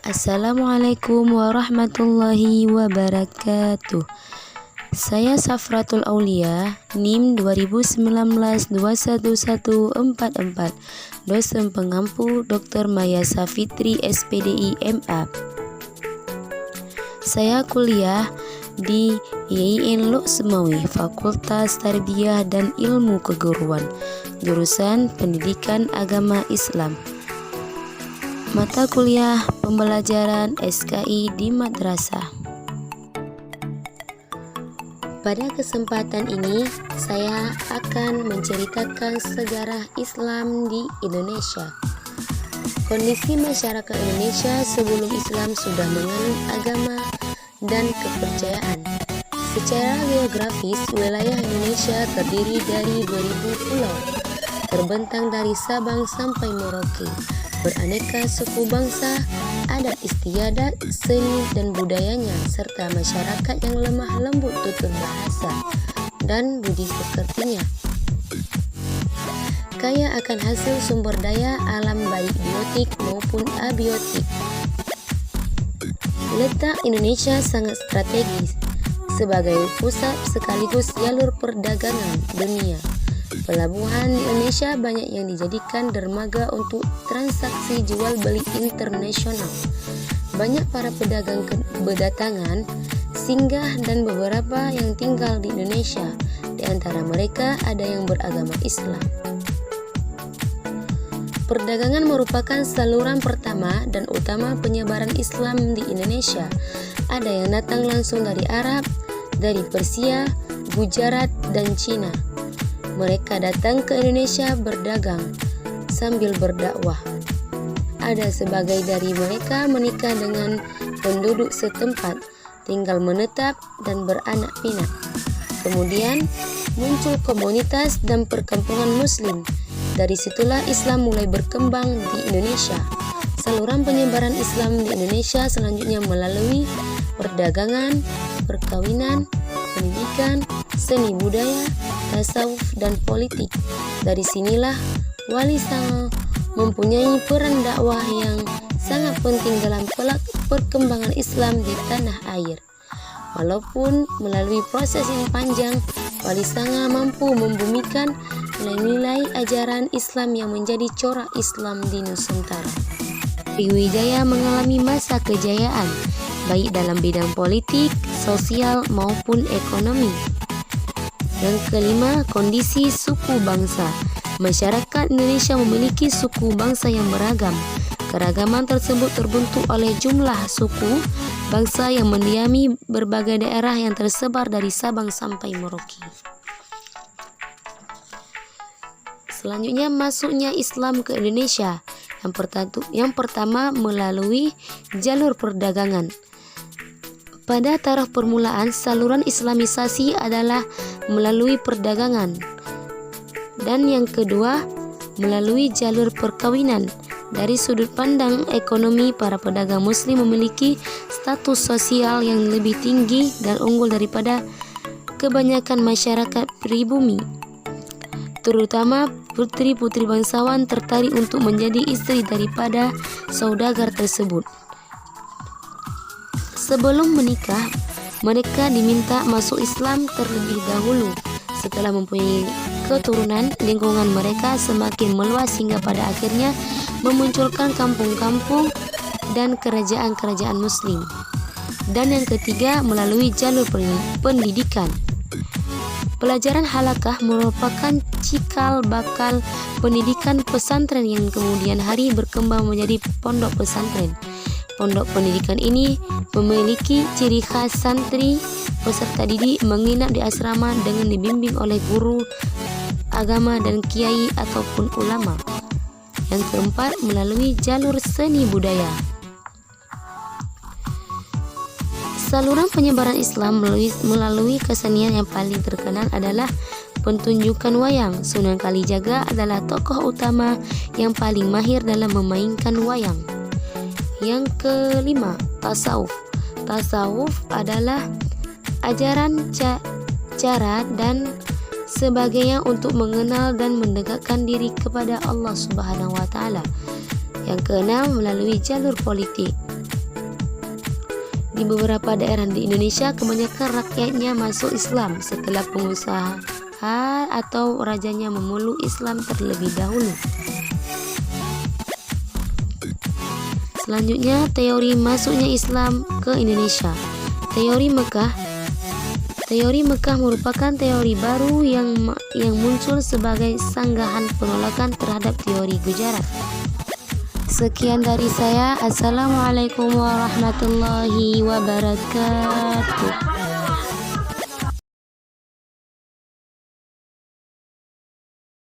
Assalamualaikum warahmatullahi wabarakatuh. Saya Safratul Aulia, NIM 2019211144, dosen pengampu Dr. Maya Safitri SPDI MA. Saya kuliah di YIN Lok Semawi, Fakultas Tarbiyah dan Ilmu Keguruan, jurusan Pendidikan Agama Islam. Mata kuliah pembelajaran SKI di madrasah. Pada kesempatan ini, saya akan menceritakan sejarah Islam di Indonesia. Kondisi masyarakat Indonesia sebelum Islam sudah menganut agama dan kepercayaan. Secara geografis, wilayah Indonesia terdiri dari 2000 pulau, terbentang dari Sabang sampai Merauke. Beraneka suku bangsa, adat istiadat, seni dan budayanya, serta masyarakat yang lemah lembut tutur bahasa dan budi pekertinya. Kaya akan hasil sumber daya alam baik biotik maupun abiotik. Letak Indonesia sangat strategis sebagai pusat sekaligus jalur perdagangan dunia. Pelabuhan di Indonesia banyak yang dijadikan dermaga untuk transaksi jual beli internasional. Banyak para pedagang berdatangan, singgah dan beberapa yang tinggal di Indonesia. Di antara mereka ada yang beragama Islam. Perdagangan merupakan saluran pertama dan utama penyebaran Islam di Indonesia. Ada yang datang langsung dari Arab, dari Persia, Gujarat, dan Cina. Mereka datang ke Indonesia berdagang sambil berdakwah. Ada sebagai dari mereka menikah dengan penduduk setempat, tinggal menetap dan beranak pinak. Kemudian muncul komunitas dan perkampungan Muslim. Dari situlah Islam mulai berkembang di Indonesia. Saluran penyebaran Islam di Indonesia selanjutnya melalui perdagangan, perkawinan, pendidikan, seni budaya, tasawuf, dan politik. Dari sinilah Wali Songo mempunyai peran dakwah yang sangat penting dalam perkembangan Islam di tanah air. Walaupun melalui proses yang panjang, Wali Songo mampu membumikan nilai-nilai ajaran Islam yang menjadi corak Islam di Nusantara. Sriwijaya mengalami masa kejayaan, baik dalam bidang politik, sosial, maupun ekonomi. Yang kelima, kondisi suku bangsa. Masyarakat Indonesia memiliki suku bangsa yang beragam. Keragaman tersebut terbentuk oleh jumlah suku bangsa yang mendiami berbagai daerah yang tersebar dari Sabang sampai Merauke. Selanjutnya, masuknya Islam ke Indonesia. Yang pertama melalui jalur perdagangan. Pada taraf permulaan, saluran Islamisasi adalah melalui perdagangan. Dan yang kedua, melalui jalur perkawinan. Dari sudut pandang ekonomi, para pedagang Muslim memiliki status sosial yang lebih tinggi dan unggul daripada kebanyakan masyarakat pribumi. Terutama putri-putri bangsawan tertarik untuk menjadi istri daripada saudagar tersebut. Sebelum menikah, mereka diminta masuk Islam terlebih dahulu. Setelah mempunyai keturunan, lingkungan mereka semakin meluas hingga pada akhirnya memunculkan kampung-kampung dan kerajaan-kerajaan Muslim. Dan yang ketiga, melalui jalur pendidikan. Pelajaran halakah merupakan cikal bakal pendidikan pesantren yang kemudian hari berkembang menjadi pondok pesantren. Pondok pendidikan ini memiliki ciri khas santri peserta didik menginap di asrama dengan dibimbing oleh guru agama dan kiai ataupun ulama. Yang keempat, melalui jalur seni budaya. Saluran penyebaran Islam melalui kesenian yang paling terkenal adalah pertunjukan wayang. Sunan Kalijaga adalah tokoh utama yang paling mahir dalam memainkan wayang. Yang kelima, tasawuf. Tasawuf adalah ajaran cara dan sebagainya untuk mengenal dan mendekatkan diri kepada Allah Subhanahu wa taala. Yang keenam, melalui jalur politik. Di beberapa daerah di Indonesia, kebanyakan rakyatnya masuk Islam setelah pengusaha atau rajanya memeluk Islam terlebih dahulu. Selanjutnya, teori masuknya Islam ke Indonesia. Teori Mekah merupakan teori baru yang muncul sebagai sanggahan penolakan terhadap teori Gujarat. Sekian dari saya. Assalamualaikum warahmatullahi wabarakatuh.